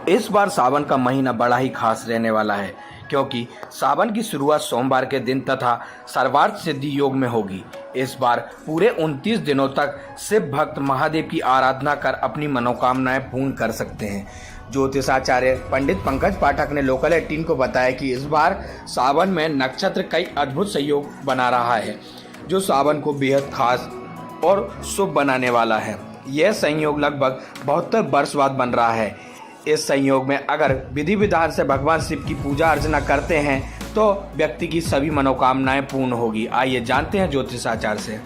इस बार सावन का महीना बड़ा ही खास रहने वाला है, क्योंकि सावन की शुरुआत सोमवार के दिन तथा सर्वार्थ सिद्धि योग में होगी। इस बार पूरे 29 दिनों तक शिव भक्त महादेव की आराधना कर अपनी मनोकामनाएं पूर्ण कर सकते हैं। ज्योतिषाचार्य पंडित पंकज पाठक ने लोकल 18 को बताया कि इस बार सावन में नक्षत्र कई अद्भुत संयोग बना रहा है, जो सावन को बेहद खास और शुभ बनाने वाला है। यह संयोग लगभग 72 वर्ष बाद बन रहा है। इस संयोग में अगर विधि विधान से भगवान शिव की पूजा अर्चना करते हैं तो व्यक्ति की सभी मनोकामनाएं पूर्ण होगी। आइए जानते हैं ज्योतिषाचार्य से।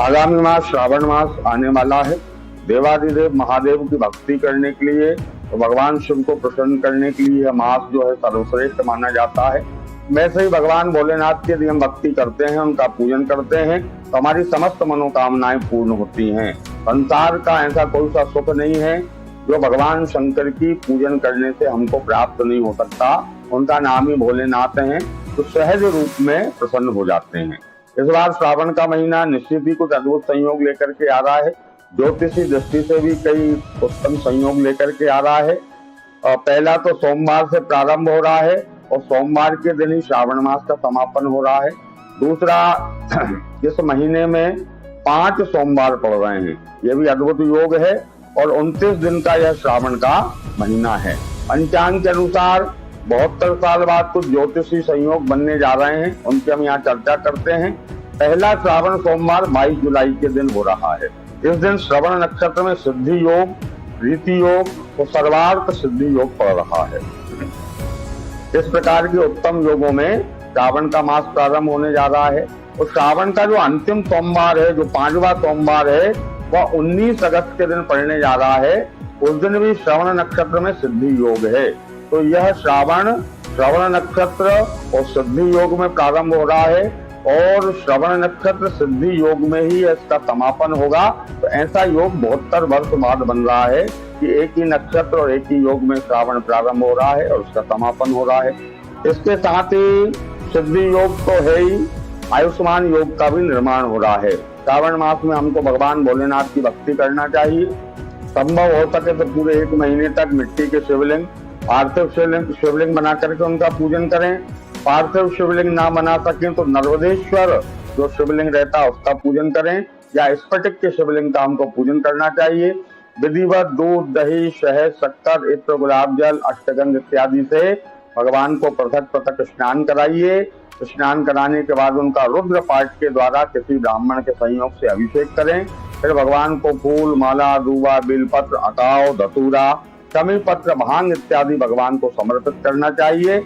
आगामी मास श्रावण मास आने वाला है। देवादिदेव महादेव की भक्ति करने के लिए तो भगवान शिव को प्रसन्न करने के लिए यह मास जो है सर्वश्रेष्ठ माना जाता है। वैसे ही भगवान भोलेनाथ की यदि हम भक्ति करते हैं, उनका पूजन करते हैं तो हमारी समस्त मनोकामनाएं पूर्ण होती हैं। संसार का ऐसा कोई सा सुख नहीं है जो भगवान शंकर की पूजन करने से हमको प्राप्त नहीं हो सकता। उनका नाम ही भोलेनाथ है, तो सहज रूप में प्रसन्न हो जाते हैं। इस बार श्रावण का महीना निश्चित ही कुछ अद्भुत संयोग लेकर के आ रहा है। ज्योतिषी दृष्टि से भी कई उत्तम संयोग लेकर के आ रहा है। पहला तो सोमवार से प्रारंभ हो रहा है और सोमवार के दिन ही श्रावण मास का समापन हो रहा है। दूसरा, इस महीने में 5 सोमवार पड़ रहे हैं, यह भी अद्भुत योग है और 29 दिन का यह श्रावण का महीना है। पंचांग के अनुसार 72 साल बाद कुछ ज्योतिषी संयोग बनने जा रहे हैं, उनकी हम यहाँ चर्चा करते हैं। पहला श्रावण सोमवार 22 जुलाई के दिन हो रहा है। इस दिन श्रवण नक्षत्र में सिद्धि योग, रीति योग और सर्वार्थ सिद्धि योग पड़ रहा है। इस प्रकार के उत्तम योगों में श्रावण का मास प्रारंभ होने जा रहा है और श्रावण का जो अंतिम सोमवार है, जो 5वां सोमवार है, वह 19 अगस्त के दिन पड़ने जा रहा है। उस दिन भी श्रवण नक्षत्र में सिद्धि योग है। तो यह श्रवण नक्षत्र और सिद्धि योग में प्रारंभ हो रहा है और श्रवण नक्षत्र सिद्धि योग में ही इसका समापन होगा। तो ऐसा योग 72 वर्ष बाद बन रहा है कि एक ही नक्षत्र और एक ही योग में श्रावण प्रारंभ हो रहा है और उसका समापन हो रहा है। इसके साथ ही सिद्धि योग तो है ही, आयुष्मान योग का भी निर्माण हो रहा है। श्रावण मास में हमको भगवान भोलेनाथ की भक्ति करना चाहिए। संभव हो सके तो पूरे 1 महीने तक मिट्टी के शिवलिंग, पार्थिव शिवलिंग बना करके उनका पूजन करें। पार्थिव शिवलिंग ना बना सकें तो नर्मदेश्वर जो शिवलिंग रहता है उसका पूजन करें, या स्फटिक के शिवलिंग का हमको पूजन करना चाहिए। विधिवत दूध, दही, शहद, शक्कर, इत्र, गुलाब जल, अष्टगंध इत्यादि से भगवान को पृथक पृथक स्नान कराइए। स्नान कराने के बाद उनका रुद्र पाठ के द्वारा किसी ब्राह्मण के संयोग से अभिषेक करें। फिर भगवान को फूल, माला, दूबा, बिलपत्र, अकाव, धतूरा, तमिल पत्र, भांग इत्यादि भगवान को समर्पित करना चाहिए।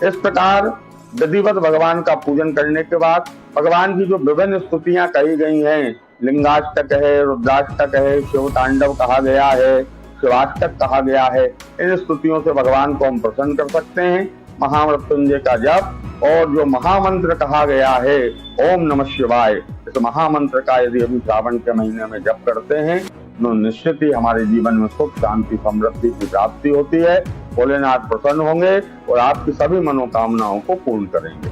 इस प्रकार विधिवत भगवान का पूजन करने के बाद भगवान की जो विभिन्न स्तुतियां कही गई हैं, लिंगाष्टक है, रुद्राष्टक है, शिव तांडव कहा गया है, शिवाष्टक कहा गया है, इन स्तुतियों से भगवान को हम प्रसन्न कर सकते हैं। महामृत्युंजय का जप और जो महामंत्र कहा गया है ओम नमः शिवाय, इस महामंत्र का यदि हम श्रावण के महीने में जप करते हैं तो निश्चित ही हमारे जीवन में सुख, शांति, समृद्धि की प्राप्ति होती है। भोलेनाथ प्रसन्न होंगे और आपकी सभी मनोकामनाओं को पूर्ण करेंगे।